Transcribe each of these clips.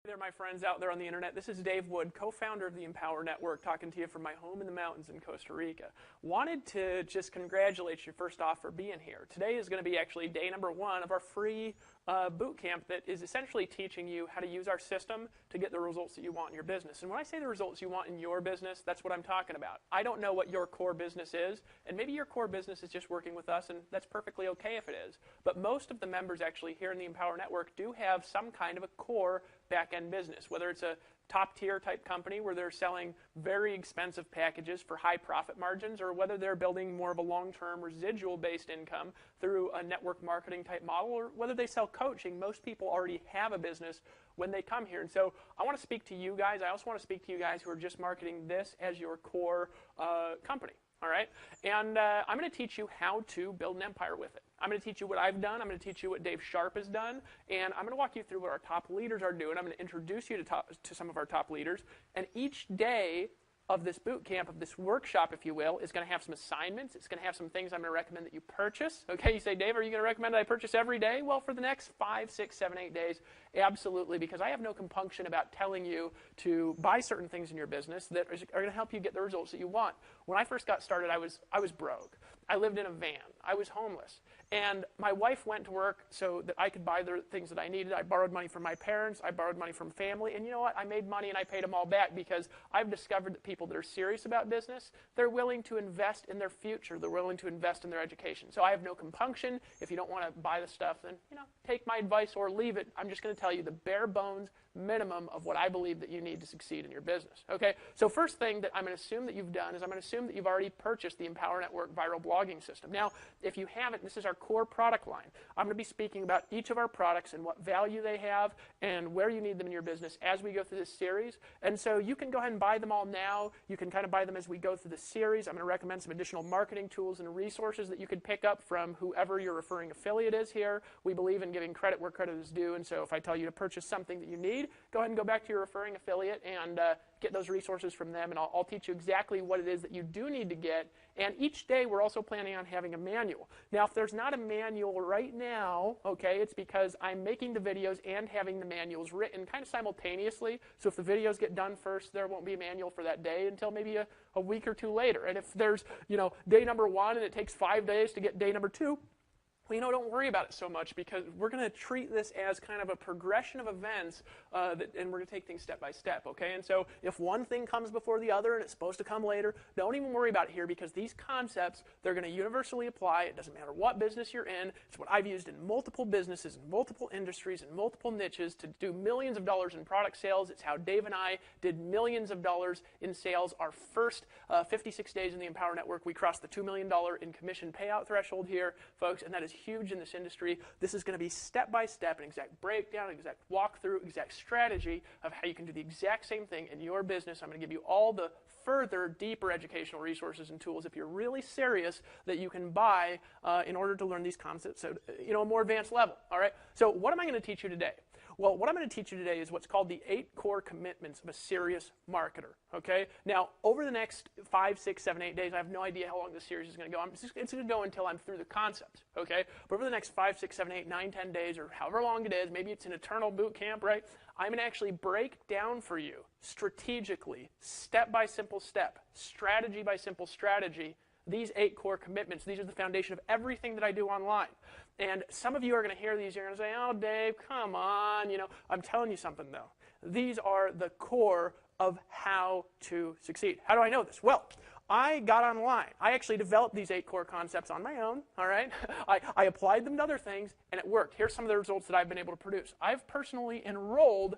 There, my friends out there on the internet. This is Dave Wood, co-founder of the Empower Network, talking to you from my home in the mountains in Costa Rica. Wanted to just congratulate you first off for being here. Today is going to be actually day number 1 of our free boot camp that is essentially teaching you how to use our system to get the results that you want in your business. And when I say the results you want in your business, that's what I'm talking about. I don't know what your core business is, and maybe your core business is just working with us, and that's perfectly okay if it is. But most of the members actually here in the Empower Network do have some kind of a core back-end business, whether it's a top-tier type company where they're selling very expensive packages for high profit margins, or whether they're building more of a long-term residual-based income through a network marketing type model, or whether they sell coaching. Most people already have a business when they come here. And so I want to speak to you guys. I also want to speak to you guys who are just marketing this as your core company. All right? And I'm going to teach you how to build an empire with it. I'm going to teach you what I've done. I'm going to teach you what Dave Sharp has done. And I'm going to walk you through what our top leaders are doing. I'm going to introduce you to some of our top leaders. And each day of this boot camp, of this workshop, if you will, is going to have some assignments. It's going to have some things I'm going to recommend that you purchase. Okay, you say, Dave, are you going to recommend that I purchase every day? Well, for the next 5, 6, 7, 8 days, absolutely, because I have no compunction about telling you to buy certain things in your business that are going to help you get the results that you want. When I first got started, I was broke. I lived in a van. I was homeless. And my wife went to work so that I could buy the things that I needed. I borrowed money from my parents. I borrowed money from family. And you know what? I made money and I paid them all back because I've discovered that people that are serious about business, they're willing to invest in their future. They're willing to invest in their education. So I have no compunction. If you don't want to buy the stuff, then, take my advice or leave it. I'm just going to tell you the bare bones minimum of what I believe that you need to succeed in your business. Okay? So first thing that I'm going to assume that you've done is I'm going to assume that you've already purchased the Empower Network viral blogging system. Now, if you haven't, this is our core product line. I'm going to be speaking about each of our products and what value they have and where you need them in your business as we go through this series. And so you can go ahead and buy them all now. You can kind of buy them as we go through the series. I'm going to recommend some additional marketing tools and resources that you could pick up from whoever your referring affiliate is here. We believe in giving credit where credit is due, and so if I tell you to purchase something that you need, go ahead and go back to your referring affiliate and get those resources from them, and I'll teach you exactly what it is that you do need to get. And each day we're also planning on having a manual. Now, if there's not a manual right now, okay, it's because I'm making the videos and having the manuals written kind of simultaneously. So if the videos get done first, there won't be a manual for that day until maybe a week or two later. And if there's, day number 1 and it takes 5 days to get day number 2, well, don't worry about it so much because we're going to treat this as kind of a progression of events and we're going to take things step by step, okay? And so if one thing comes before the other and it's supposed to come later, don't even worry about it here because these concepts, they're going to universally apply. It doesn't matter what business you're in. It's what I've used in multiple businesses, in multiple industries, in multiple niches to do millions of dollars in product sales. It's how Dave and I did millions of dollars in sales. Our first 56 days in the Empower Network, we crossed the $2 million in commission payout threshold here, folks, and that is huge in this industry. This is going to be step-by-step, an exact breakdown, an exact walkthrough, exact strategy of how you can do the exact same thing in your business. I'm going to give you all the further, deeper educational resources and tools if you're really serious that you can buy in order to learn these concepts at a more advanced level. All right? So what am I going to teach you today? Well, what I'm going to teach you today is what's called the 8 core commitments of a serious marketer, okay? Now, over the next 5, 6, 7, 8 days, I have no idea how long this series is going to go. It's going to go until I'm through the concepts, okay? But over the next 5, 6, 7, 8, 9, 10 days, or however long it is, maybe it's an eternal boot camp, right? I'm going to actually break down for you strategically, step by simple step, strategy by simple strategy, these 8 core commitments. These are the foundation of everything that I do online. And some of you are going to hear these, you're going to say, oh, Dave, come on. I'm telling you something, though. These are the core of how to succeed. How do I know this? Well, I got online. I actually developed these 8 core concepts on my own, all right? I applied them to other things, and it worked. Here's some of the results that I've been able to produce. I've personally enrolled.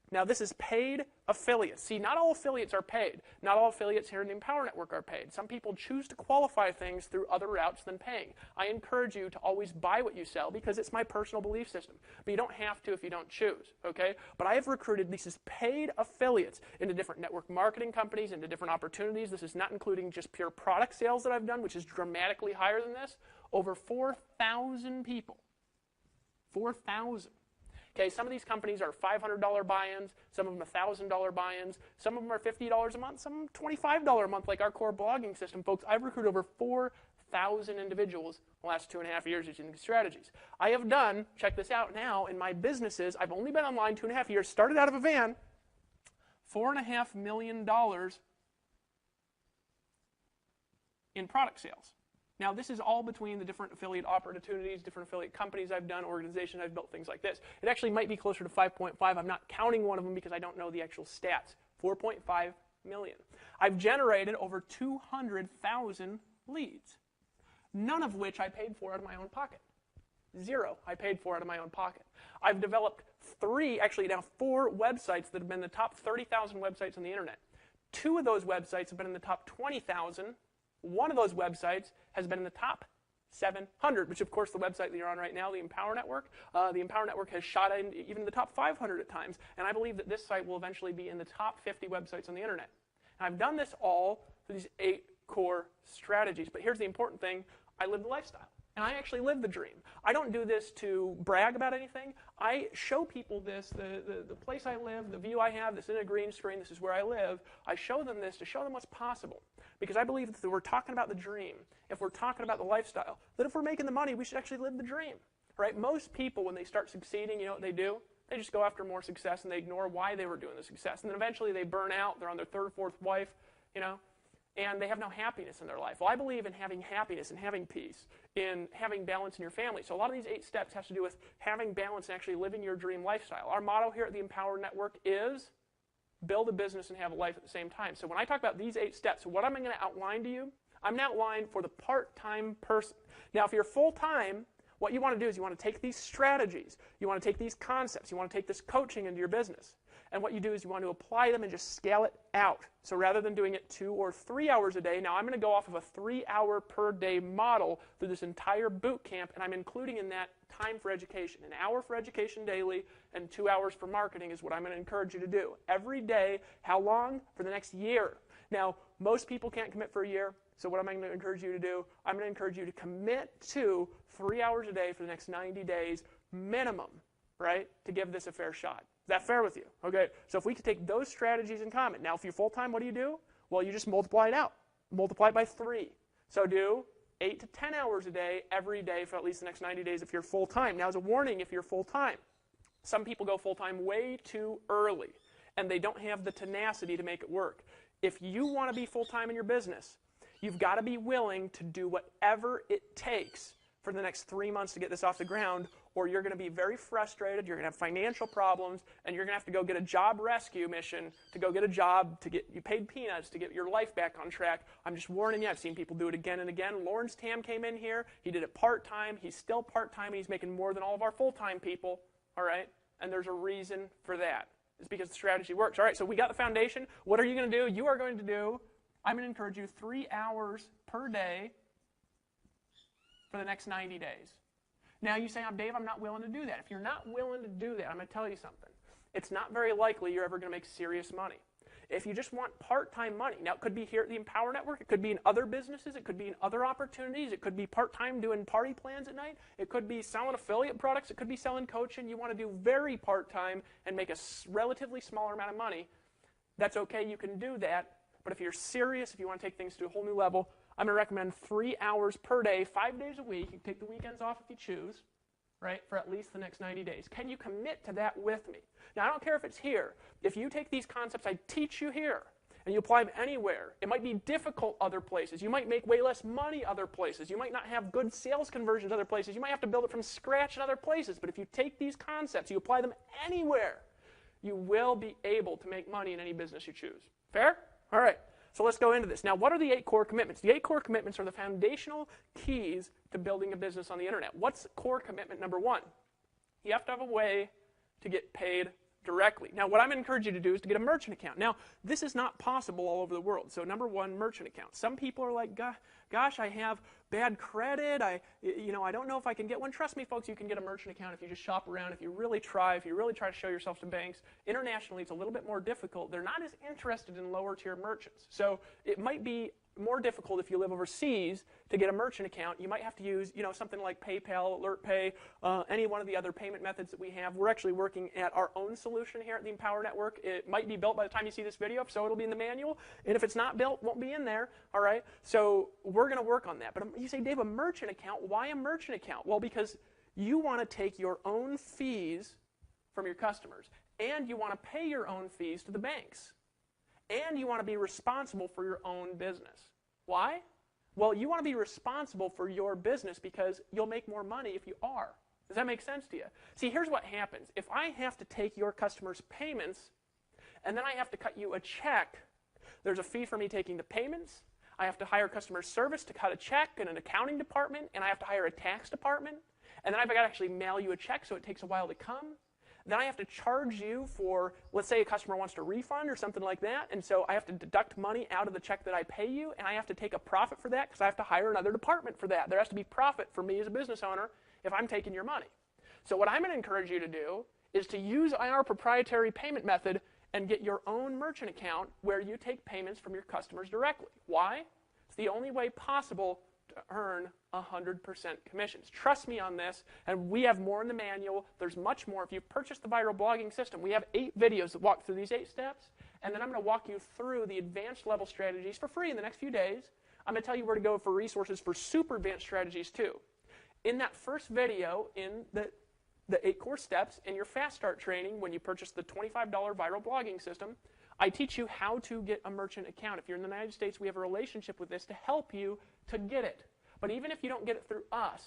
Now, this is paid affiliates. See, not all affiliates are paid. Not all affiliates here in the Empower Network are paid. Some people choose to qualify things through other routes than paying. I encourage you to always buy what you sell because it's my personal belief system. But you don't have to if you don't choose, okay? But I have recruited these paid affiliates into different network marketing companies, into different opportunities. This is not including just pure product sales that I've done, which is dramatically higher than this. Over 4,000 people. 4,000. Okay, some of these companies are $500 buy-ins, some of them $1,000 buy-ins, some of them are $50 a month, some $25 a month, like our core blogging system. Folks, I've recruited over 1,000 individuals in the last 2.5 years using these strategies. I have done, check this out now, in my businesses, I've only been online 2.5 years, started out of a van, $4.5 million in product sales. Now, this is all between the different affiliate opportunities, different affiliate companies I've done, organizations I've built, things like this. It actually might be closer to 5.5. I'm not counting one of them because I don't know the actual stats. 4.5 million. I've generated over 200,000 leads, none of which I paid for out of my own pocket. Zero I paid for out of my own pocket. I've developed 4 websites that have been the top 30,000 websites on the internet. 2 of those websites have been in the top 20,000. One of those websites has been in the top 700, which of course the website that you're on right now, the Empower Network. The Empower Network has shot in even the top 500 at times, and I believe that this site will eventually be in the top 50 websites on the internet. And I've done this all through these 8 core strategies, but here's the important thing. I live the lifestyle, and I actually live the dream. I don't do this to brag about anything. I show people this, the place I live, the view I have, this in a green screen, this is where I live. I show them this to show them what's possible. Because I believe that if we're talking about the dream, if we're talking about the lifestyle, that if we're making the money, we should actually live the dream. Right? Most people, when they start succeeding, you know what they do? They just go after more success and they ignore why they were doing the success. And then eventually they burn out, they're on their 3rd, 4th wife, you know, and they have no happiness in their life. Well, I believe in having happiness and having peace, in having balance in your family. So a lot of these 8 steps has to do with having balance and actually living your dream lifestyle. Our motto here at the Empower Network is build a business and have a life at the same time. So when I talk about these 8 steps, what am I going to outline to you? I'm going to outline for the part-time person. Now, if you're full-time, what you want to do is you want to take these strategies, you want to take these concepts, you want to take this coaching into your business. And what you do is you want to apply them and just scale it out. So rather than doing it 2 or 3 hours a day, now I'm going to go off of a 3-hour per day model through this entire boot camp, and I'm including in that time for education. 1 hour for education daily and 2 hours for marketing is what I'm going to encourage you to do. Every day. How long? For the next year. Now, most people can't commit for a year, so what am I going to encourage you to do? I'm going to encourage you to commit to 3 hours a day for the next 90 days minimum, right, to give this a fair shot. Is that fair with you? Okay, so if we could take those strategies in common. Now, if you're full-time, what do? Well, you just multiply it out. Multiply it by 3. So do 8 to 10 hours a day every day for at least the next 90 days if you're full-time. Now, as a warning, if you're full-time, some people go full-time way too early, and they don't have the tenacity to make it work. If you want to be full-time in your business, you've got to be willing to do whatever it takes for the next 3 months to get this off the ground, or you're going to be very frustrated, you're going to have financial problems, and you're going to have to go get a job rescue mission to go get a job to get you paid peanuts to get your life back on track. I'm just warning you. I've seen people do it again and again. Lawrence Tam came in here. He did it part-time. He's still part-time, and he's making more than all of our full-time people, all right? And there's a reason for that. It's because the strategy works. All right, so we got the foundation. What are you going to do? You are going to do, I'm going to encourage you 3 hours per day for the next 90 days. Now you say, Dave, I'm not willing to do that. If you're not willing to do that, I'm going to tell you something. It's not very likely you're ever going to make serious money. If you just want part-time money, now it could be here at the Empower Network, it could be in other businesses, it could be in other opportunities, it could be part-time doing party plans at night, it could be selling affiliate products, it could be selling coaching. You want to do very part-time and make a relatively smaller amount of money. That's okay, you can do that. But if you're serious, if you want to take things to a whole new level, I'm going to recommend 3 hours per day, 5 days a week. You can take the weekends off if you choose, right, for at least the next 90 days. Can you commit to that with me? Now, I don't care if it's here. If you take these concepts I teach you here and you apply them anywhere, it might be difficult other places. You might make way less money other places. You might not have good sales conversions other places. You might have to build it from scratch in other places. But if you take these concepts, you apply them anywhere, you will be able to make money in any business you choose. Fair? All right. So let's go into this. Now, what are the 8 core commitments? The 8 core commitments are the foundational keys to building a business on the internet. What's core commitment number 1? You have to have a way to get paid directly. Now, what I'm going to encourage you to do is to get a merchant account. Now, this is not possible all over the world. So, number 1, merchant account. Some people are like, gosh, I have bad credit. I don't know if I can get one. Trust me, folks, you can get a merchant account if you just shop around, if you really try to show yourself to banks. Internationally, it's a little bit more difficult. They're not as interested in lower tier merchants. So it might be more difficult if you live overseas to get a merchant account. You might have to use, something like PayPal, AlertPay, any one of the other payment methods that we have. We're actually working at our own solution here at the Empower Network. It might be built by the time you see this video, so it'll be in the manual. And if it's not built, it won't be in there. All right. So we're going to work on that. But you say, Dave, a merchant account? Why a merchant account? Well, because you want to take your own fees from your customers, and you want to pay your own fees to the banks. And you want to be responsible for your own business. Why? Well, you want to be responsible for your business because you'll make more money if you are. Does that make sense to you? See, here's what happens. If I have to take your customers' payments and then I have to cut you a check, there's a fee for me taking the payments. I have to hire customer service to cut a check and an accounting department, and I have to hire a tax department. And then I've got to actually mail you a check, so it takes a while to come. Then I have to charge you for, let's say a customer wants to refund or something like that, and so I have to deduct money out of the check that I pay you, and I have to take a profit for that because I have to hire another department for that. There has to be profit for me as a business owner if I'm taking your money. So what I'm going to encourage you to do is to use our proprietary payment method and get your own merchant account where you take payments from your customers directly. Why? It's the only way possible to earn 100% commissions. Trust me on this, and we have more in the manual. There's much more. If you've purchased the Viral Blogging System, we have 8 videos that walk through these 8 steps, and then I'm going to walk you through the advanced level strategies for free in the next few days. I'm going to tell you where to go for resources for super advanced strategies too. In that first video, in the 8 core steps in your Fast Start training, when you purchase the $25 Viral Blogging System, I teach you how to get a merchant account. If you're in the United States, we have a relationship with this to help you to get it. But even if you don't get it through us,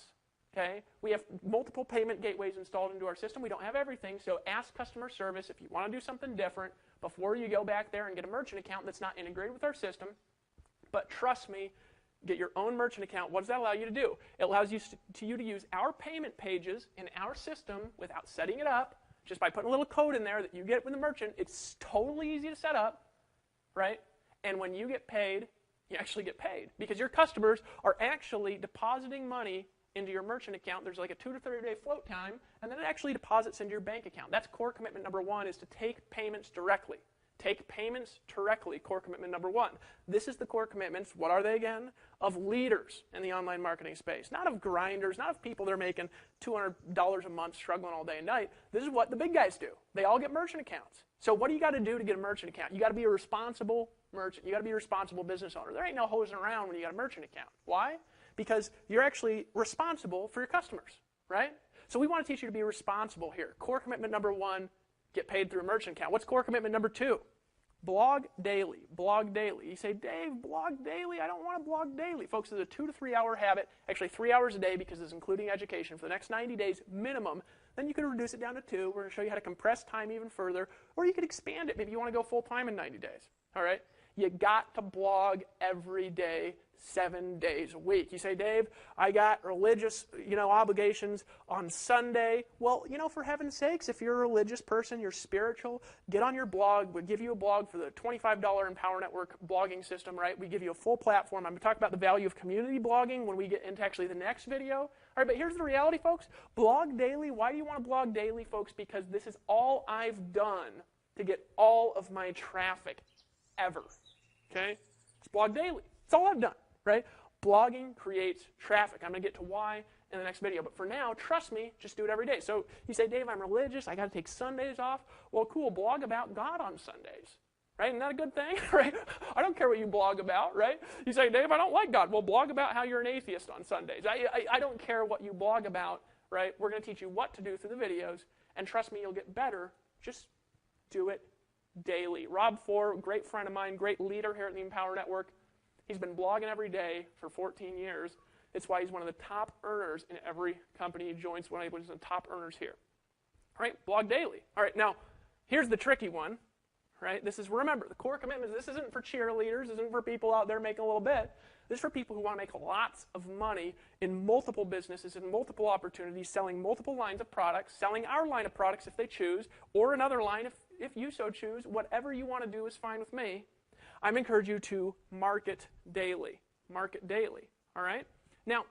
okay, we have multiple payment gateways installed into our system. We don't have everything, so ask customer service if you want to do something different before you go back there and get a merchant account that's not integrated with our system. But trust me, get your own merchant account. What does that allow you to do? It allows you to use our payment pages in our system without setting it up, just by putting a little code in there that you get with the merchant. It's totally easy to set up, right? And when you get paid, you actually get paid because your customers are actually depositing money into your merchant account. There's like a 2 to 3 day float time, and then it actually deposits into your bank account. That's core commitment number 1, is to take payments directly. Take payments directly, core commitment number 1. This is the core commitments. What are they again? Of leaders in the online marketing space. Not of grinders, not of people that are making $200 a month struggling all day and night. This is what the big guys do. They all get merchant accounts. So what do you got to do to get a merchant account? You got to be a responsible merchant. You got to be a responsible business owner. There ain't no hosing around when you got a merchant account. Why? Because you're actually responsible for your customers, right? So we want to teach you to be responsible here. Core commitment number 1, get paid through a merchant account. What's core commitment number 2? Blog daily. Blog daily. You say, Dave, blog daily? I don't want to blog daily. Folks, it's a 2 to 3 hour habit, actually 3 hours a day because it's including education for the next 90 days minimum. Then you can reduce it down to 2. We're going to show you how to compress time even further, or you could expand it. Maybe you want to go full time in 90 days. All right? You got to blog every day, 7 days a week. You say, Dave, I got religious, obligations on Sunday. Well, for heaven's sakes, if you're a religious person, you're spiritual, get on your blog. We'll give you a blog for the $25 Empower Network blogging system, right? We give you a full platform. I'm going to talk about the value of community blogging when we get into actually the next video. All right, but here's the reality, folks. Blog daily. Why do you want to blog daily, folks? Because this is all I've done to get all of my traffic ever. Okay? It's blog daily. It's all I've done. Right? Blogging creates traffic. I'm going to get to why in the next video. But for now, trust me, just do it every day. So you say, Dave, I'm religious. I got to take Sundays off. Well, cool. Blog about God on Sundays. Right? Isn't that a good thing? Right? I don't care what you blog about. Right? You say, Dave, I don't like God. Well, blog about how you're an atheist on Sundays. I don't care what you blog about. Right? We're going to teach you what to do through the videos. And trust me, you'll get better. Just do it daily. Rob Four, great friend of mine, great leader here at the Empower Network. He's been blogging every day for 14 years. It's why he's one of the top earners in every company he joins, one of the top earners here. All right, blog daily. All right, now, here's the tricky one. Right? Remember, the core commitments, this isn't for cheerleaders. This isn't for people out there making a little bit. This is for people who want to make lots of money in multiple businesses, in multiple opportunities, selling multiple lines of products, selling our line of products if they choose, or another line if you so choose. Whatever you want to do is fine with me. I'm encouraging you to market daily. Market daily, all right? Now,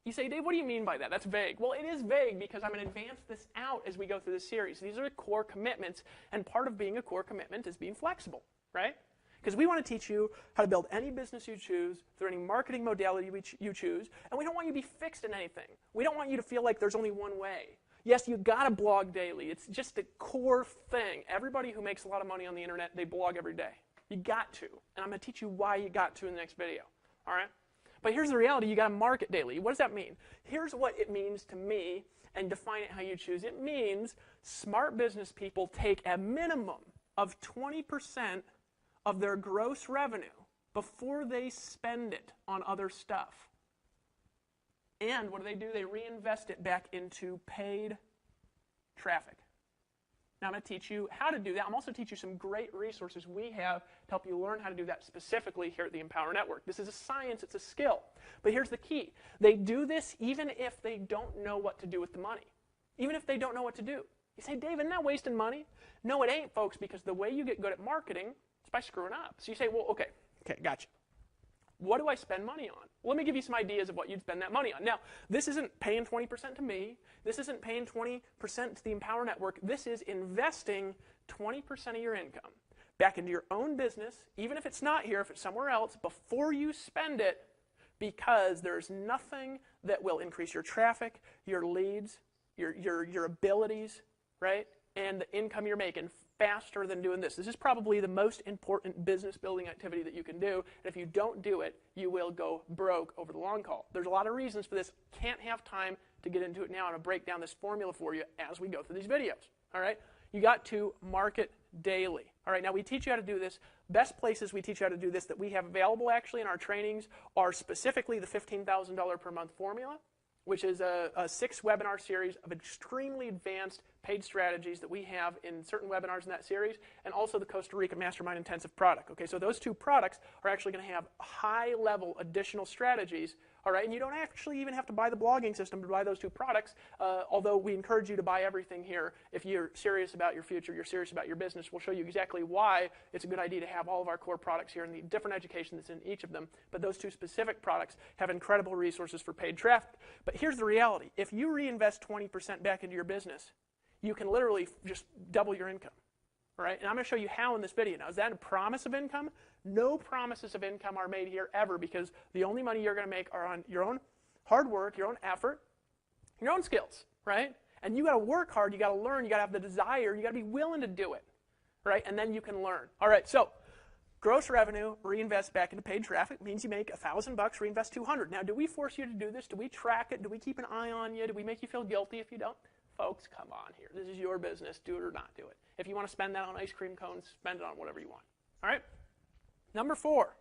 you say, Dave, what do you mean by that? That's vague. Well, it is vague because I'm going to advance this out as we go through this series. These are the core commitments, and part of being a core commitment is being flexible, right? Because we want to teach you how to build any business you choose through any marketing modality you choose, and we don't want you to be fixed in anything. We don't want you to feel like there's only one way. Yes, you got to blog daily. It's just a core thing. Everybody who makes a lot of money on the internet, they blog every day. You got to. And I'm going to teach you why you got to in the next video. All right? But here's the reality. You got to market daily. What does that mean? Here's what it means to me, and define it how you choose. It means smart business people take a minimum of 20% of their gross revenue before they spend it on other stuff. And what do? They reinvest it back into paid traffic. Now I'm going to teach you how to do that. I'm also teach you some great resources we have to help you learn how to do that specifically here at the Empower Network. This is a science, it's a skill. But here's the key. They do this even if they don't know what to do with the money. Even if they don't know what to do. You say, Dave, isn't that wasting money? No, it ain't, folks, because the way you get good at marketing is by screwing up. So you say, well, okay, gotcha. What do I spend money on? Well, let me give you some ideas of what you'd spend that money on. Now, this isn't paying 20% to me. This isn't paying 20% to the Empower Network. This is investing 20% of your income back into your own business, even if it's not here, if it's somewhere else, before you spend it, because there's nothing that will increase your traffic, your leads, your abilities, right, and the income you're making faster than doing this. This is probably the most important business building activity that you can do. And if you don't do it, you will go broke over the long haul. There's a lot of reasons for this. Can't have time to get into it now. I'm going to break down this formula for you as we go through these videos. All right? You got to market daily. All right, now we teach you how to do this. Best places we teach you how to do this that we have available actually in our trainings are specifically the $15,000 per month formula, which is a 6-webinar series of extremely advanced paid strategies that we have in certain webinars in that series, and also the Costa Rica Mastermind Intensive product. Okay, so those two products are actually going to have high-level additional strategies, all right, and you don't actually even have to buy the blogging system to buy those two products, although we encourage you to buy everything here. If you're serious about your future, you're serious about your business, we'll show you exactly why it's a good idea to have all of our core products here and the different education that's in each of them, but those two specific products have incredible resources for paid traffic. But here's the reality. If you reinvest 20% back into your business, you can literally just double your income, all right? And I'm going to show you how in this video. Now, is that a promise of income? No promises of income are made here ever, because the only money you're going to make are on your own hard work, your own effort, your own skills, right? And you got to work hard, you got to learn, you got to have the desire, you got to be willing to do it, right? And then you can learn. All right, so gross revenue, reinvest back into paid traffic, means you make $1,000, reinvest $200. Now, do we force you to do this? Do we track it? Do we keep an eye on you? Do we make you feel guilty if you don't? Folks, come on here. This is your business. Do it or not do it. If you want to spend that on ice cream cones, spend it on whatever you want. All right? Number 4.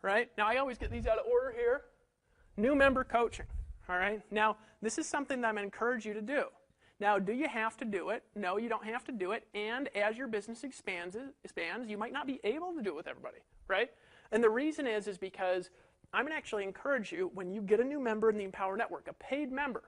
Right? Now, I always get these out of order here. New member coaching. All right? Now, this is something that I'm going to encourage you to do. Now, do you have to do it? No, you don't have to do it. And as your business expands, you might not be able to do it with everybody. Right? And the reason is because I'm going to actually encourage you, when you get a new member in the Empower Network, a paid member,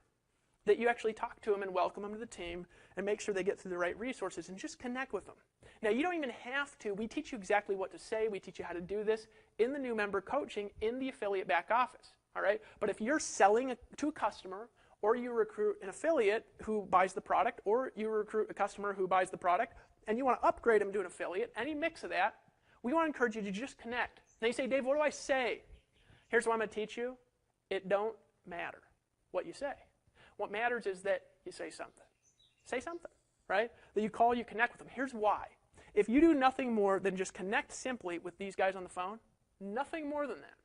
that you actually talk to them and welcome them to the team and make sure they get through the right resources and just connect with them. Now, you don't even have to. We teach you exactly what to say. We teach you how to do this in the new member coaching in the affiliate back office. All right? But if you're selling to a customer, or you recruit an affiliate who buys the product, or you recruit a customer who buys the product, and you want to upgrade them to an affiliate, any mix of that, we want to encourage you to just connect. Now you say, Dave, what do I say? Here's what I'm going to teach you. It don't matter what you say. What matters is that you say something. Say something, right? That you call, you connect with them. Here's why. If you do nothing more than just connect simply with these guys on the phone, nothing more than that.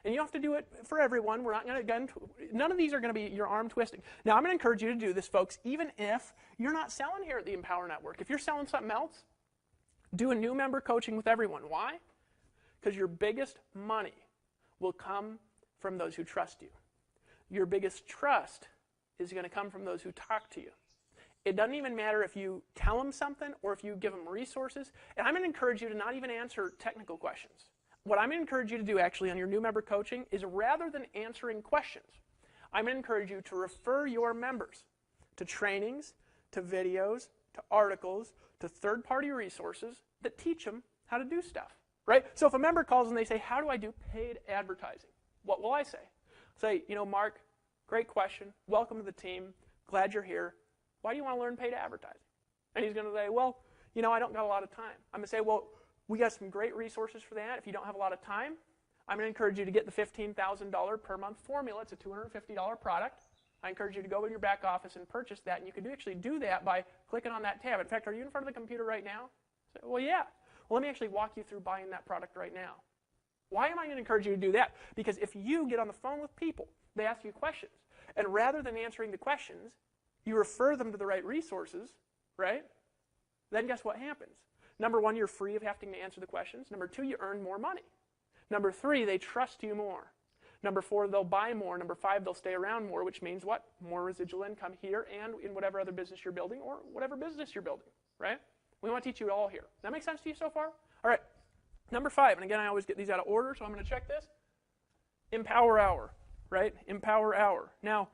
And you don't have to do it for everyone. We're not going to, none of these are going to be your arm twisting. Now, I'm going to encourage you to do this, folks, even if you're not selling here at the Empower Network. If you're selling something else, do a new member coaching with everyone. Why? Because your biggest money will come from those who trust you. Your biggest trust is going to come from those who talk to you. It doesn't even matter if you tell them something or if you give them resources. And I'm going to encourage you to not even answer technical questions. What I'm going to encourage you to do actually on your new member coaching is, rather than answering questions, I'm going to encourage you to refer your members to trainings, to videos, to articles, to third-party resources that teach them how to do stuff. Right? So if a member calls and they say, how do I do paid advertising? What will I say? Say, Mark, great question. Welcome to the team. Glad you're here. Why do you want to learn paid advertising? And he's going to say, well, I don't got a lot of time. I'm going to say, well, We got some great resources for that. If you don't have a lot of time, I'm going to encourage you to get the $15,000 per month formula. It's a $250 product. I encourage you to go in your back office and purchase that, and you can actually do that by clicking on that tab. In fact, are you in front of the computer right now? Say, well, yeah. Well, let me actually walk you through buying that product right now. Why am I going to encourage you to do that? Because if you get on the phone with people, they ask you questions, and rather than answering the questions, you refer them to the right resources, right? Then guess what happens? Number one, you're free of having to answer the questions. Number two, you earn more money. Number three, they trust you more. Number four, they'll buy more. Number five, they'll stay around more, which means what? More residual income here and in whatever other business you're building or whatever business you're building, right? We want to teach you it all here. Does that make sense to you so far? All right. Number five, and again, I always get these out of order, so I'm going to check this. Empower Hour, right? Empower Hour. Now,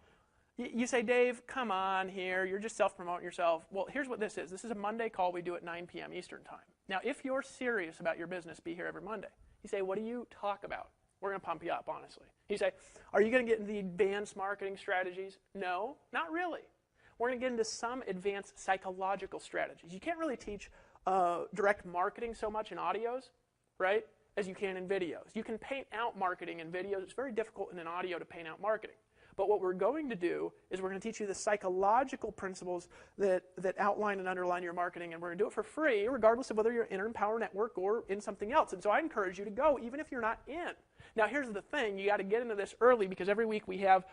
you say, Dave, come on here. You're just self-promoting yourself. Well, here's what this is. This is a Monday call we do at 9 p.m. Eastern Time. Now, if you're serious about your business, be here every Monday. You say, what do you talk about? We're going to pump you up, honestly. You say, are you going to get into the advanced marketing strategies? No, not really. We're going to get into some advanced psychological strategies. You can't really teach direct marketing so much in audios, right, as you can in videos. You can paint out marketing in videos. It's very difficult in an audio to paint out marketing. But what we're going to do is we're going to teach you the psychological principles that outline and underline your marketing, and we're going to do it for free, regardless of whether you're in Empower Network or in something else. And so I encourage you to go, even if you're not in. Now, here's the thing. You got to get into this early because every week we have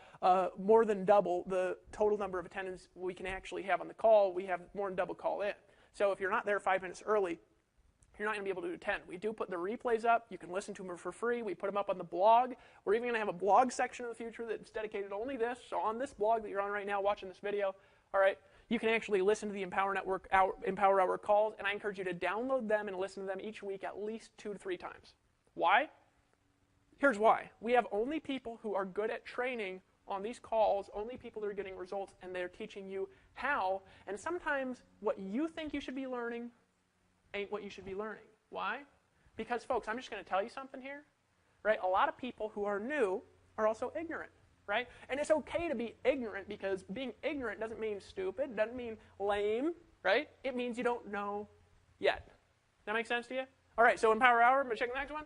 more than double the total number of attendants we can actually have on the call. We have more than double call in. So if you're not there 5 minutes early, you're not going to be able to attend. We do put the replays up. You can listen to them for free. We put them up on the blog. We're even going to have a blog section in the future that's dedicated to only this. So on this blog that you're on right now watching this video, all right, you can actually listen to the Empower Network Empower Hour calls, and I encourage you to download them and listen to them each week at least 2 to 3 times. Why? Here's why. We have only people who are good at training on these calls, only people that are getting results, and they're teaching you how. And sometimes what you think you should be learning ain't what you should be learning. Why? Because, folks, I'm just going to tell you something here, right? A lot of people who are new are also ignorant, right? And it's okay to be ignorant because being ignorant doesn't mean stupid, doesn't mean lame, right? It means you don't know yet. That make sense to you? All right, so Empower Hour, I'm going to check the next one.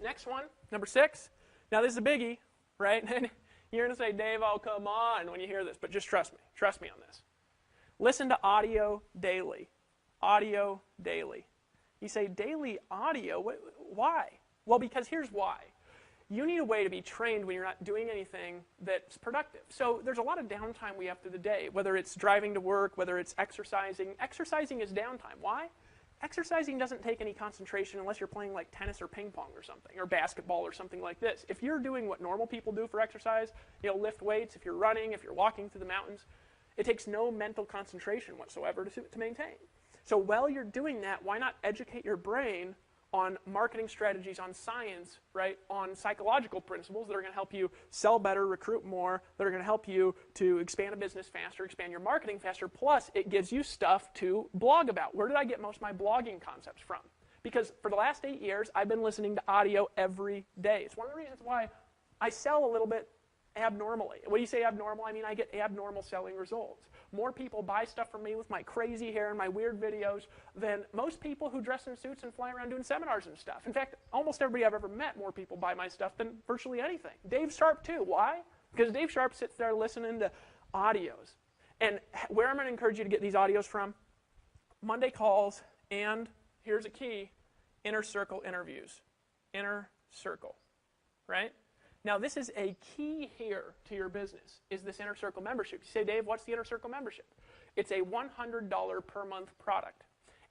Next one, number 6. Now, this is a biggie, right? And you're going to say, Dave, oh, come on, when you hear this, but just trust me. Trust me on this. Listen to audio daily. Audio daily. You say, daily audio? Why? Well, because here's why. You need a way to be trained when you're not doing anything that's productive. So there's a lot of downtime we have through the day, whether it's driving to work, whether it's exercising. Exercising is downtime. Why? Exercising doesn't take any concentration unless you're playing like tennis or ping pong or something, or basketball or something like this. If you're doing what normal people do for exercise, lift weights, if you're running, if you're walking through the mountains, it takes no mental concentration whatsoever to maintain. So while you're doing that, why not educate your brain on marketing strategies, on science, right, on psychological principles that are going to help you sell better, recruit more, that are going to help you to expand a business faster, expand your marketing faster, plus it gives you stuff to blog about. Where did I get most of my blogging concepts from? Because for the last 8 years, I've been listening to audio every day. It's one of the reasons why I sell a little bit abnormally. When you say abnormal, I mean I get abnormal selling results. More people buy stuff from me with my crazy hair and my weird videos than most people who dress in suits and fly around doing seminars and stuff. In fact, almost everybody I've ever met, more people buy my stuff than virtually anything. Dave Sharp too. Why? Because Dave Sharp sits there listening to audios. And where I'm going to encourage you to get these audios from? Monday calls, and here's a key, inner circle interviews. Inner circle, right? Now, this is a key here to your business, is this Inner Circle membership. You say, Dave, what's the Inner Circle membership? It's a $100 per month product.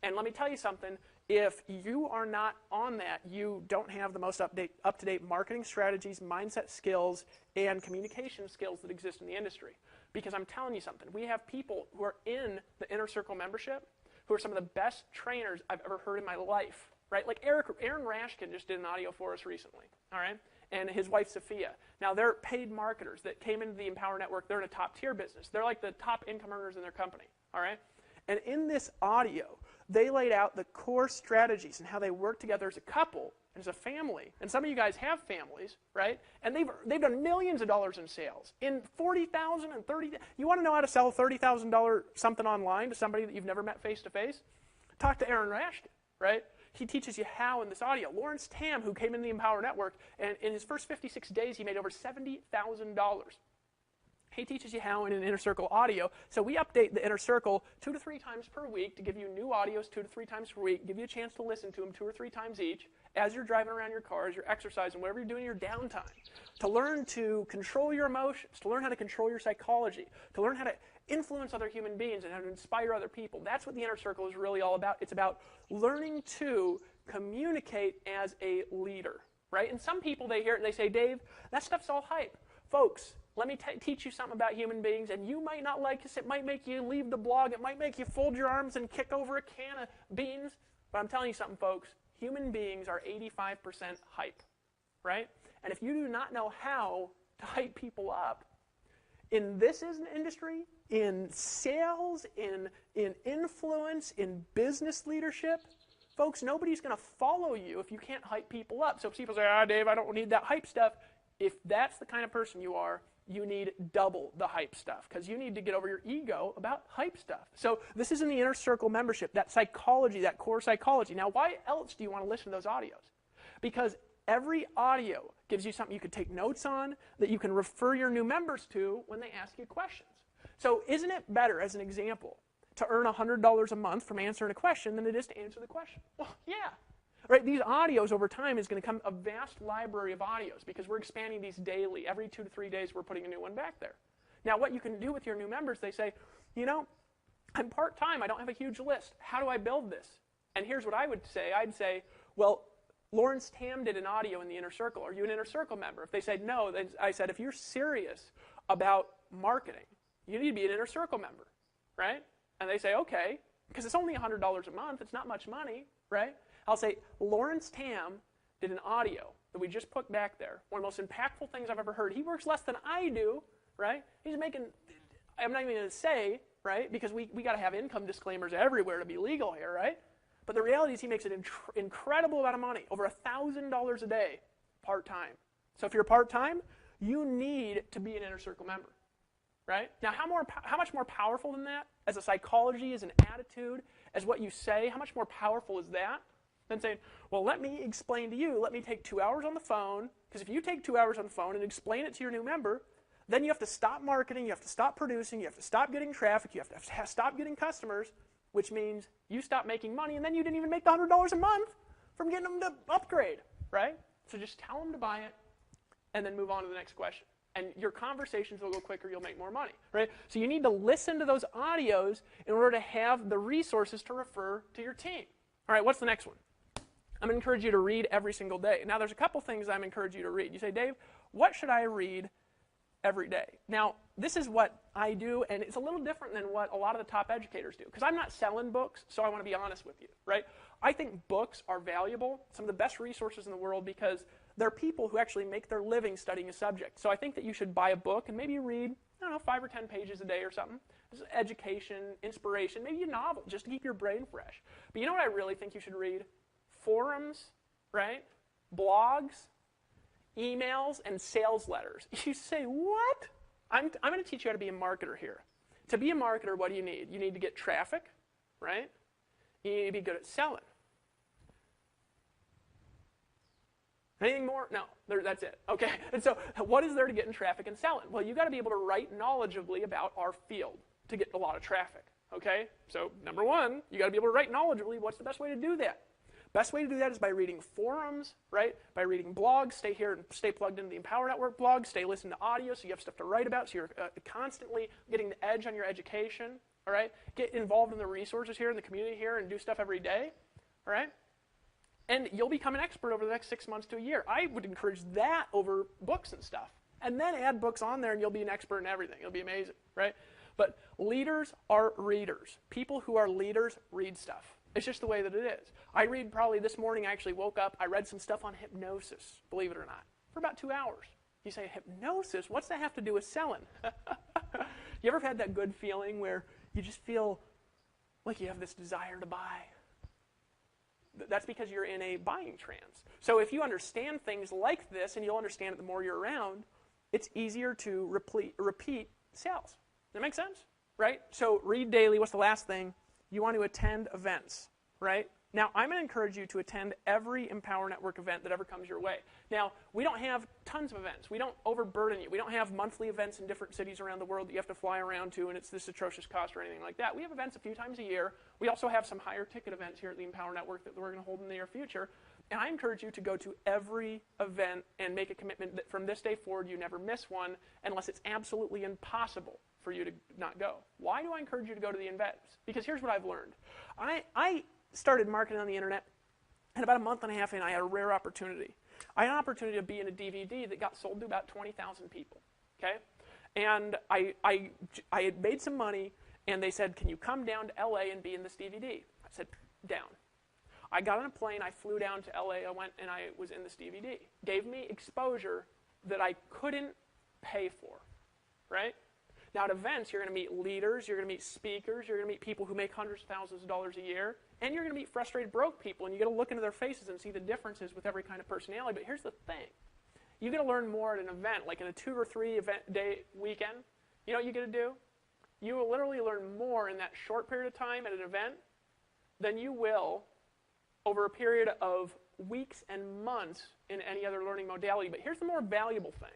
And let me tell you something. If you are not on that, you don't have the most up-to-date marketing strategies, mindset skills, and communication skills that exist in the industry. Because I'm telling you something. We have people who are in the Inner Circle membership who are some of the best trainers I've ever heard in my life. Right? Like Aaron Rashkin just did an audio for us recently. All right? And his wife, Sophia. Now, they're paid marketers that came into the Empower Network. They're in a top-tier business. They're like the top income earners in their company, all right? And in this audio, they laid out the core strategies and how they work together as a couple and as a family. And some of you guys have families, right? And they've done millions of dollars in sales. In $40,000 and $30,000. You want to know how to sell $30,000 something online to somebody that you've never met face-to-face? Talk to Aaron Rashkin, right? He teaches you how in this audio. Lawrence Tam, who came in the Empower Network, and in his first 56 days, he made over $70,000. He teaches you how in an Inner Circle audio. So we update the Inner Circle 2 to 3 times per week to give you new audios 2 to 3 times per week, give you a chance to listen to them 2 or 3 times each as you're driving around your car, as you're exercising, whatever you're doing in your downtime, to learn to control your emotions, to learn how to control your psychology, to learn how to influence other human beings and how to inspire other people. That's what the Inner Circle is really all about. It's about learning to communicate as a leader, right? And some people, they hear it and they say, Dave, that stuff's all hype. Folks, let me teach you something about human beings, and you might not like this. It might make you leave the blog. It might make you fold your arms and kick over a can of beans. But I'm telling you something, folks. Human beings are 85% hype, right? And if you do not know how to hype people up in this industry, in sales, in influence, in business leadership, folks, nobody's going to follow you if you can't hype people up. So if people say, Dave, I don't need that hype stuff. If that's the kind of person you are, you need double the hype stuff because you need to get over your ego about hype stuff. So this is in the Inner Circle membership, that psychology, that core psychology. Now, why else do you want to listen to those audios? Because every audio gives you something you can take notes on that you can refer your new members to when they ask you questions. So isn't it better, as an example, to earn $100 a month from answering a question than it is to answer the question? Well, yeah. Right, these audios over time is going to come a vast library of audios because we're expanding these daily. Every 2 to 3 days, we're putting a new one back there. Now, what you can do with your new members, they say, I'm part-time. I don't have a huge list. How do I build this? And here's what I would say. I'd say, well, Lawrence Tam did an audio in the Inner Circle. Are you an Inner Circle member? If they said no, then I said, if you're serious about marketing, you need to be an Inner Circle member, right? And they say, okay, because it's only $100 a month. It's not much money, right? I'll say, Lawrence Tam did an audio that we just put back there. One of the most impactful things I've ever heard. He works less than I do, right? He's making, I'm not even going to say, right? Because we got to have income disclaimers everywhere to be legal here, right? But the reality is he makes an incredible amount of money, over $1,000 a day, part-time. So if you're part-time, you need to be an Inner Circle member, right? Now, how much more powerful than that, as a psychology, as an attitude, as what you say, how much more powerful is that than saying, well, let me explain to you, let me take 2 hours on the phone, because if you take 2 hours on the phone and explain it to your new member, then you have to stop marketing, you have to stop producing, you have to stop getting traffic, you have to stop getting customers, which means you stop making money, and then you didn't even make the $100 a month from getting them to upgrade, right? So just tell them to buy it, and then move on to the next question. And your conversations will go quicker, you'll make more money, right? So you need to listen to those audios in order to have the resources to refer to your team. All right, what's the next one? I'm going to encourage you to read every single day. Now, there's a couple things I'm encouraging you to read. You say, Dave, what should I read every day? Now, this is what I do, and it's a little different than what a lot of the top educators do, because I'm not selling books, so I want to be honest with you, right? I think books are valuable, some of the best resources in the world, because they're people who actually make their living studying a subject. So I think that you should buy a book and maybe read, 5 or 10 pages a day or something. This is education, inspiration, maybe a novel, just to keep your brain fresh. But you know what I really think you should read? Forums, right? Blogs, emails, and sales letters. You say, what? I'm going to teach you how to be a marketer here. To be a marketer, what do you need? You need to get traffic, right? You need to be good at selling. Anything more? No, that's it. Okay, and so what is there to get in traffic and selling? Well, you've got to be able to write knowledgeably about our field to get a lot of traffic, okay? So number one, you got to be able to write knowledgeably. What's the best way to do that? Best way to do that is by reading forums, right? By reading blogs. Stay here and stay plugged into the Empower Network blog. Stay listening to audio so you have stuff to write about, so you're constantly getting the edge on your education, all right? Get involved in the resources here in the community here and do stuff every day, all right? And you'll become an expert over the next 6 months to a year. I would encourage that over books and stuff. And then add books on there and you'll be an expert in everything. It'll be amazing, right? But leaders are readers. People who are leaders read stuff. It's just the way that it is. I read probably this morning, I actually woke up, I read some stuff on hypnosis, believe it or not, for about 2 hours. You say, hypnosis? What's that have to do with selling? You ever had that good feeling where you just feel like you have this desire to buy? That's because you're in a buying trance. So if you understand things like this, and you'll understand it the more you're around, it's easier to repeat sales. Does that make sense? Right? So read daily. What's the last thing? You want to attend events, right? Now, I'm going to encourage you to attend every Empower Network event that ever comes your way. Now, we don't have tons of events. We don't overburden you. We don't have monthly events in different cities around the world that you have to fly around to, and it's this atrocious cost or anything like that. We have events a few times a year. We also have some higher ticket events here at the Empower Network that we're going to hold in the near future. And I encourage you to go to every event and make a commitment that from this day forward you never miss one unless it's absolutely impossible for you to not go. Why do I encourage you to go to the events? Because here's what I've learned. I started marketing on the internet, and about a month and a half in, I had a rare opportunity. I had an opportunity to be in a DVD that got sold to about 20,000 people, okay? And I had made some money, and they said, can you come down to LA and be in this DVD? I said, down. I got on a plane, I flew down to LA, I went and I was in this DVD. Gave me exposure that I couldn't pay for, right? Now at events, you're going to meet leaders, you're going to meet speakers, you're going to meet people who make hundreds of thousands of dollars a year, and you're going to meet frustrated broke people, and you get to look into their faces and see the differences with every kind of personality. But here's the thing. You get to learn more at an event, like in a 2 or 3 event day weekend. You know what you get to do? You will literally learn more in that short period of time at an event than you will over a period of weeks and months in any other learning modality. But here's the more valuable thing.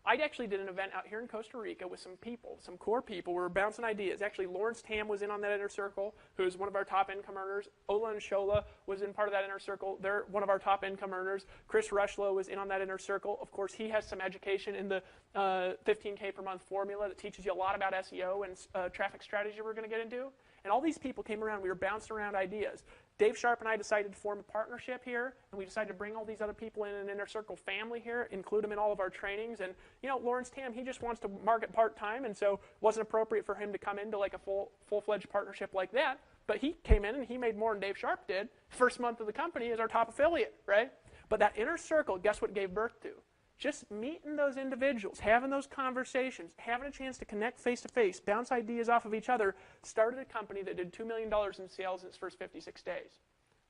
I actually did an event out here in Costa Rica with some people, some core people. We were bouncing ideas. Actually, Lawrence Tam was in on that inner circle, who is one of our top income earners. Ola and Shola was in part of that inner circle. They're one of our top income earners. Chris Rushlow was in on that inner circle. Of course, he has some education in the 15K per month formula that teaches you a lot about SEO and traffic strategy we're going to get into. And all these people came around. We were bouncing around ideas. Dave Sharp and I decided to form a partnership here, and we decided to bring all these other people in an inner circle family here, include them in all of our trainings. And, you know, Lawrence Tam, he just wants to market part-time, and so it wasn't appropriate for him to come into like a full-fledged partnership like that. But he came in, and he made more than Dave Sharp did. First month of the company as our top affiliate, right? But that inner circle, guess what gave birth to? Just meeting those individuals, having those conversations, having a chance to connect face-to-face, bounce ideas off of each other, started a company that did $2 million in sales in its first 56 days,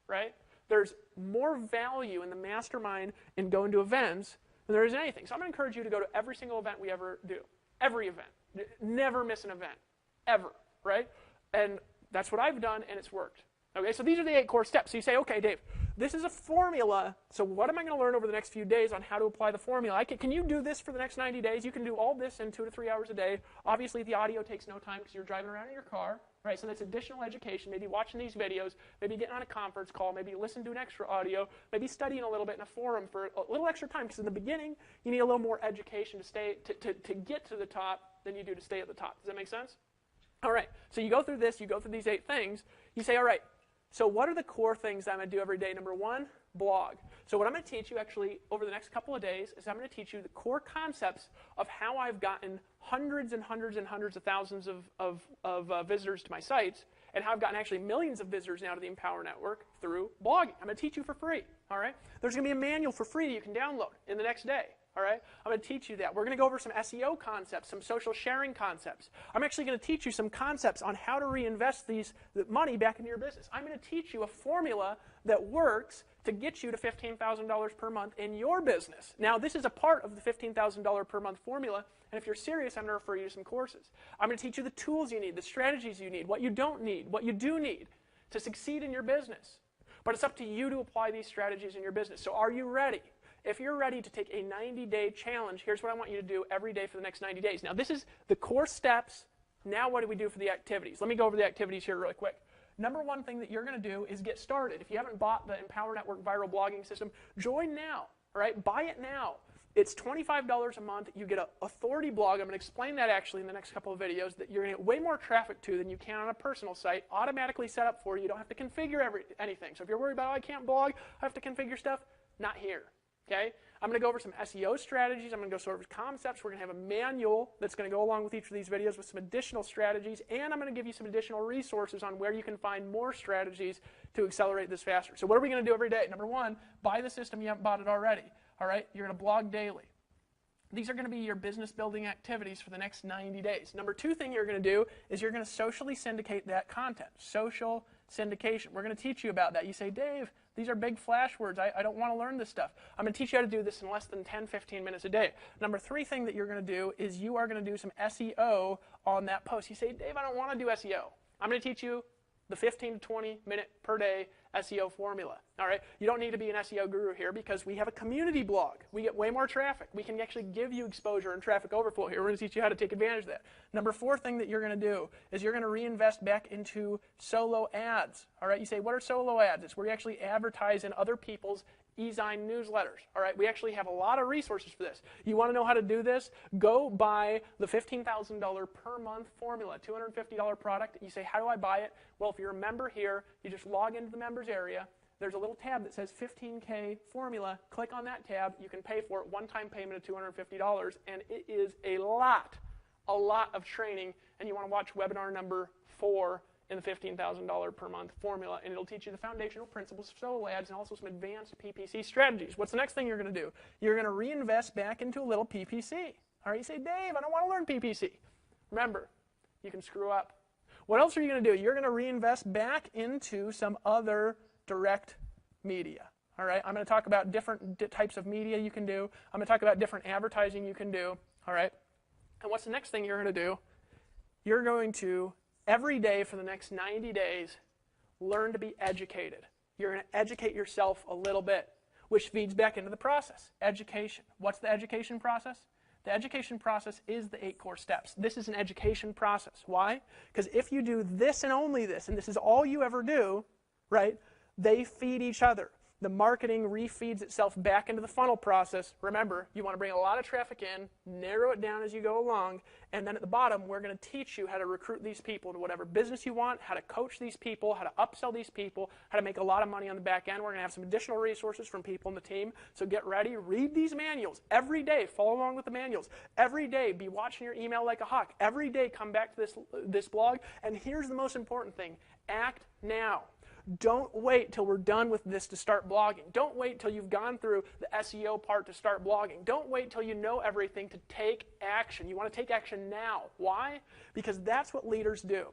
right? There's more value in the mastermind in going to events than there is in anything. So I'm going to encourage you to go to every single event we ever do. Every event. Never miss an event. Ever, right? And that's what I've done, and it's worked. Okay, so these are the 8 core steps. So you say, okay, Dave, this is a formula, so what am I going to learn over the next few days on how to apply the formula? Can you do this for the next 90 days? You can do all this in 2 to 3 hours a day. Obviously, the audio takes no time because you're driving around in your car, right? So that's additional education, maybe watching these videos, maybe getting on a conference call, maybe listen to an extra audio, maybe studying a little bit in a forum for a little extra time, because in the beginning, you need a little more education to get to the top than you do to stay at the top. Does that make sense? All right, so you go through this, you go through these 8 things, you say, all right, so what are the core things I'm going to do every day? Number 1, blog. So what I'm going to teach you actually over the next couple of days is I'm going to teach you the core concepts of how I've gotten hundreds and hundreds and hundreds of thousands of visitors to my sites, and how I've gotten actually millions of visitors now to the Empower Network through blogging. I'm going to teach you for free, all right? There's going to be a manual for free that you can download in the next day. All right? I'm going to teach you that. We're going to go over some SEO concepts, some social sharing concepts. I'm actually going to teach you some concepts on how to reinvest the money back into your business. I'm going to teach you a formula that works to get you to $15,000 per month in your business. Now, this is a part of the $15,000 per month formula, and if you're serious, I'm going to refer you to some courses. I'm going to teach you the tools you need, the strategies you need, what you don't need, what you do need to succeed in your business. But it's up to you to apply these strategies in your business. So are you ready? If you're ready to take a 90-day challenge, here's what I want you to do every day for the next 90 days. Now, this is the core steps. Now, what do we do for the activities? Let me go over the activities here really quick. Number 1 thing that you're going to do is get started. If you haven't bought the Empower Network Viral Blogging System, join now. All right? Buy it now. It's $25 a month. You get an authority blog. I'm going to explain that actually in the next couple of videos, that you're going to get way more traffic to than you can on a personal site, automatically set up for you. You don't have to configure anything. So if you're worried about, oh, I can't blog, I have to configure stuff, not here. Okay? I'm going to go over some SEO strategies. I'm going to go over concepts. We're going to have a manual that's going to go along with each of these videos with some additional strategies, and I'm going to give you some additional resources on where you can find more strategies to accelerate this faster. So what are we going to do every day? Number 1, buy the system. You haven't bought it already. All right? You're going to blog daily. These are going to be your business building activities for the next 90 days. Number 2 thing you're going to do is you're going to socially syndicate that content. Social syndication. We're going to teach you about that. You say, Dave, these are big flash words. I don't want to learn this stuff. I'm going to teach you how to do this in less than 10, 15 minutes a day. Number 3 thing that you're going to do is you are going to do some SEO on that post. You say, Dave, I don't want to do SEO. I'm going to teach you the 15 to 20 minute per day SEO formula. All right, you don't need to be an SEO guru here because we have a community blog. We get way more traffic. We can actually give you exposure and traffic overflow here. We're going to teach you how to take advantage of that. Number 4 thing that you're going to do is you're going to reinvest back into solo ads. All right, you say, what are solo ads? It's where you actually advertise in other people's e-Zine newsletters. All right, we actually have a lot of resources for this. You want to know how to do this? Go buy the $15,000 per month formula, $250 product. You say, how do I buy it? Well, if you're a member here, you just log into the members area. There's a little tab that says 15K formula. Click on that tab. You can pay for it, one-time payment of $250, and it is a lot of training. And you want to watch webinar number 4 in the $15,000 per month formula, and it'll teach you the foundational principles of solo ads and also some advanced PPC strategies. What's the next thing you're going to do? You're going to reinvest back into a little PPC. All right, you say, Dave, I don't want to learn PPC. Remember, you can screw up. What else are you going to do? You're going to reinvest back into some other direct media. All right, I'm going to talk about different types of media you can do. I'm going to talk about different advertising you can do. All right, and what's the next thing you're going to do? You're going to every day for the next 90 days, learn to be educated. You're going to educate yourself a little bit, which feeds back into the process. Education. What's the education process? The education process is the 8 core steps. This is an education process. Why? Because if you do this and only this, and this is all you ever do, right, they feed each other. The marketing refeeds itself back into the funnel process. Remember, you want to bring a lot of traffic in, narrow it down as you go along, and then at the bottom, we're going to teach you how to recruit these people to whatever business you want, how to coach these people, how to upsell these people, how to make a lot of money on the back end. We're going to have some additional resources from people in the team. So get ready, read these manuals every day. Follow along with the manuals. Every day, be watching your email like a hawk. Every day, come back to this blog. And here's the most important thing. Act now. Don't wait till we're done with this to start blogging. Don't wait till you've gone through the SEO part to start blogging. Don't wait till you know everything to take action. You want to take action now. Why? Because that's what leaders do.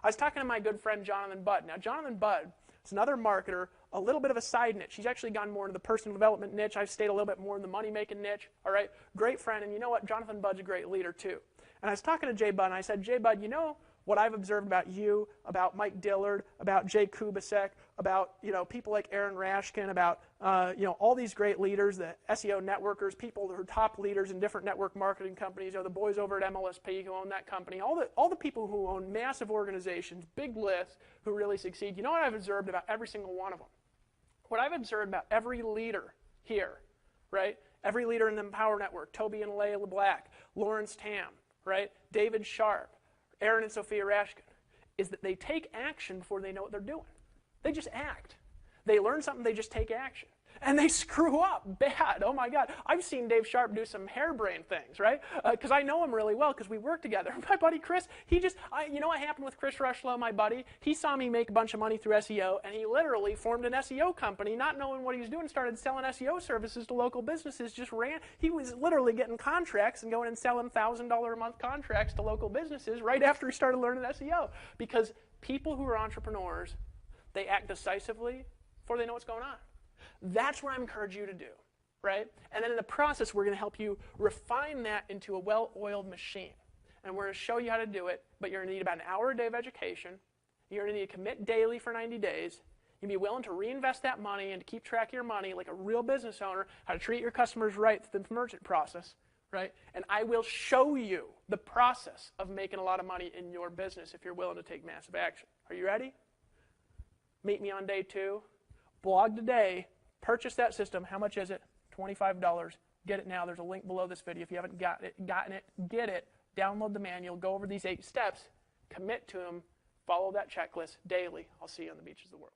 I was talking to my good friend Jonathan Budd. Now, Jonathan Budd is another marketer, a little bit of a side niche. He's actually gone more into the personal development niche. I've stayed a little bit more in the money-making niche. All right, great friend. And you know what? Jonathan Budd's a great leader, too. And I was talking to Jay Budd, and I said, Jay Budd, you know what I've observed about you, about Mike Dillard, about Jay Kubasek, about people like Aaron Rashkin, about all these great leaders, the SEO networkers, people who are top leaders in different network marketing companies, the boys over at MLSP who own that company, all the people who own massive organizations, big lists, who really succeed. You know what I've observed about every single one of them? What I've observed about every leader here, right? Every leader in the Empower Network, Toby and Layla Black, Lawrence Tam, right? David Sharp, Aaron and Sophia Rashkin, is that they take action before they know what they're doing. They just act. They learn something, they just take action. And they screw up bad. Oh my God. I've seen Dave Sharp do some harebrained things, right? Because I know him really well because we work together. My buddy Chris, you know what happened with Chris Rushlow, my buddy? He saw me make a bunch of money through SEO, and he literally formed an SEO company, not knowing what he was doing, started selling SEO services to local businesses, he was literally getting contracts and going and selling $1,000 a month contracts to local businesses right after he started learning SEO. Because people who are entrepreneurs, they act decisively before they know what's going on. That's what I encourage you to do, right? And then in the process, we're going to help you refine that into a well-oiled machine. And we're going to show you how to do it, but you're going to need about an hour a day of education. You're going to need to commit daily for 90 days. You'll be willing to reinvest that money and to keep track of your money like a real business owner, how to treat your customers right through the merchant process, right? And I will show you the process of making a lot of money in your business if you're willing to take massive action. Are you ready? Meet me on day 2. Blog today. Purchase that system. How much is it? $25. Get it now. There's a link below this video. If you haven't gotten it, get it. Download the manual. Go over these 8 steps. Commit to them. Follow that checklist daily. I'll see you on the beaches of the world.